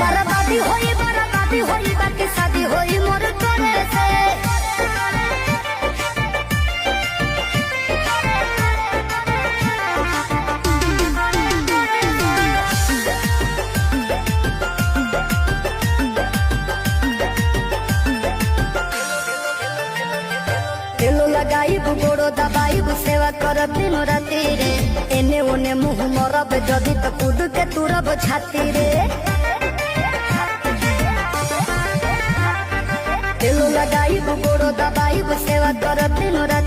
बराबादी होई बाकी शादी होई मोर तोरे से। तेलो लगाइब गोड़ो दबाइब सेवा करब दिनो राती रे। एने ओने मुँह मरब जदी तो कूद के तुरब छाती रे। तेलो लगाइब गोड़ो दबाइब सेवा करब दिनो राती